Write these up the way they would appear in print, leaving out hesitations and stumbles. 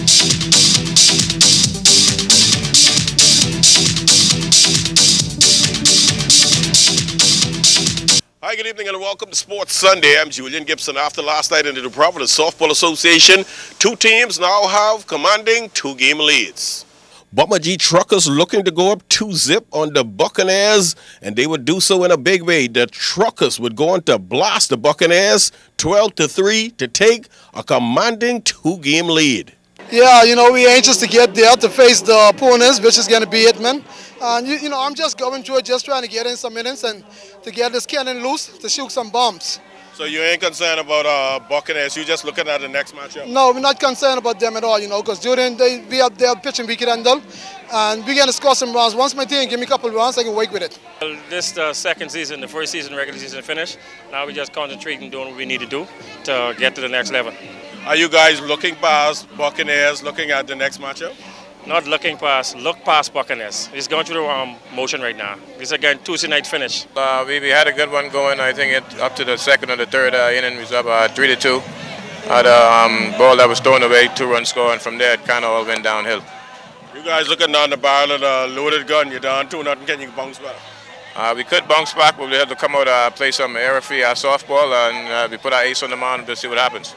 Hi, good evening and welcome to Sports Sunday. I'm Julian Gibson. After last night in the New Providence Softball Association, two teams now have commanding two-game leads. Bummer G Truckers looking to go up 2-0 on the Buccaneers, and they would do so in a big way. The Truckers would go on to blast the Buccaneers 12-3 to take a commanding two-game lead. Yeah, we're anxious to get there to face the opponents, which is going to be Hitman. And, I'm just going through it, just trying to get in some minutes and to get this cannon loose to shoot some bombs. So you ain't concerned about Buccaneers, you're just looking at the next matchup? No, we're not concerned about them at all, because during we have their pitching we can handle, and we're going to score some runs. Once my team give me a couple of runs, I can work with it. Well, this is the second season, the first season, regular season finished. Now we just concentrate and doing what we need to do to get to the next level. Are you guys looking past Buccaneers, looking at the next matchup? Not looking past, look past Buccaneers. He's going through the motion right now. This is again Tuesday night finish. We had a good one going. I think up to the second or the third inning, we was up 3-2. Had a ball that was thrown away, 2-run score, and from there it kind of all went downhill. You guys looking down the barrel of the loaded gun. You're down 2-0. Can you bounce back? We could bounce back, but we had to come out play some error-free softball, and we put our ace on the mound to see what happens.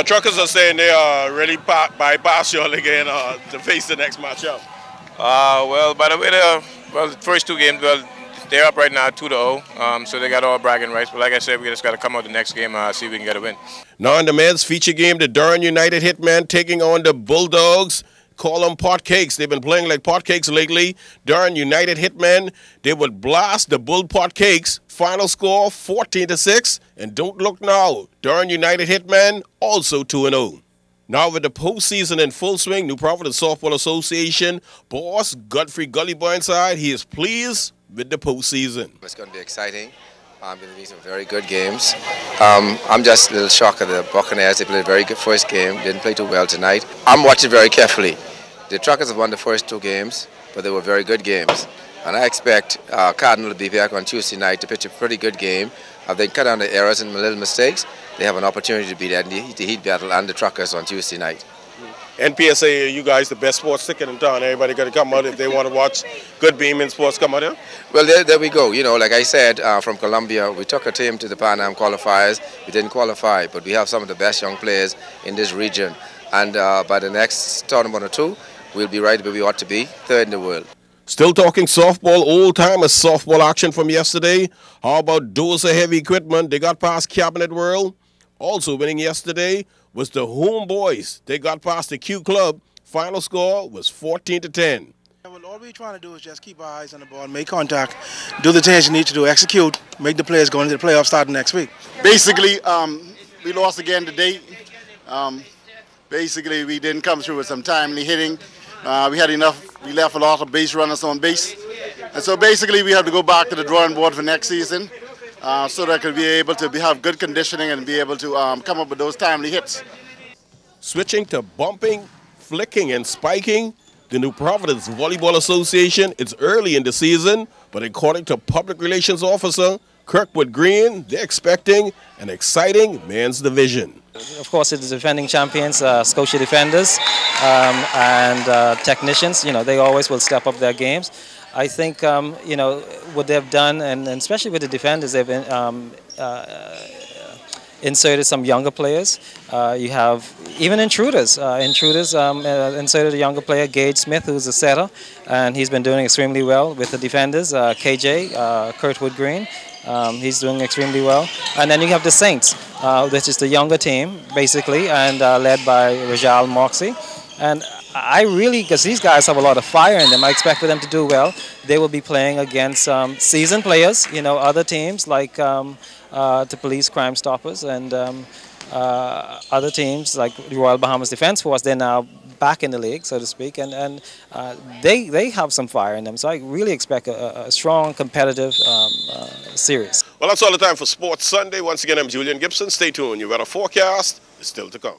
Truckers are saying they really bypass y'all again to face the next matchup. Well, by the way, the first two games, they're up right now 2-0, so they got all bragging rights. But like I said, we just got to come out the next game, see if we can get a win. Now in the men's feature game, the Durham United Hitmen taking on the Bulldogs. Call them potcakes. They've been playing like potcakes lately. Durham United Hitmen, they would blast the Bull Potcakes. Final score 14-6. And don't look now, Durham United Hitmen also 2-0. Now with the postseason in full swing, New Providence Softball Association boss Godfrey Gully Burnside, he is pleased with the postseason. It's going to be exciting. Going to be some very good games. I'm just a little shocked at the Buccaneers. They played a very good first game. Didn't play too well tonight. I'm watching very carefully. The Truckers have won the first two games, but they were very good games. And I expect Cardinal to be back on Tuesday night to pitch a pretty good game. If they cut down the errors and little mistakes, they have an opportunity to be there in the heat battle and the Truckers on Tuesday night. NPSA, you guys the best sports ticket in town. Everybody got to come out if they want to watch good beaming sports. Come out here. Well, there we go. Like I said, from Colombia, we took a team to the Pan Am qualifiers. We didn't qualify, but we have some of the best young players in this region. And by the next tournament or two, we'll be right where we ought to be, third in the world. Still talking softball, old-timer softball action from yesterday. How about Dozer Heavy Equipment? They got past Cabinet World. Also winning yesterday was the Homeboys. They got past the Q Club. Final score was 14-10. Well, all we're trying to do is just keep our eyes on the ball, make contact, do the things you need to do, execute, make the players go into the playoffs starting next week. Basically, we lost again today. Basically, we didn't come through with some timely hitting. We had enough. We left a lot of base runners on base. And so basically, we have to go back to the drawing board for next season so that we'll be able to have good conditioning and be able to come up with those timely hits. Switching to bumping, flicking, and spiking, the New Providence Volleyball Association, it's early in the season, but according to Public Relations Officer Kirkwood Green, they're expecting an exciting men's division. Of course, it's the defending champions, Scotia Defenders, and technicians. They always will step up their games. I think, what they've done, and especially with the defenders, they've inserted some younger players. You have even intruders. Inserted a younger player, Gage Smith, who's a setter, and he's been doing extremely well with the defenders. KJ, Kurtwood Green. He's doing extremely well. And then you have the Saints, which is the younger team, basically, and led by Rajal Moxie. And I really, because these guys have a lot of fire in them, I expect for them to do well. They will be playing against seasoned players, other teams like the Police Crime Stoppers and other teams like the Royal Bahamas Defense Force. They're now back in the league, so to speak, and they have some fire in them. So I really expect a strong, competitive series. Well, that's all the time for Sports Sunday. Once again, I'm Julian Gibson. Stay tuned. Your weather forecast is still to come.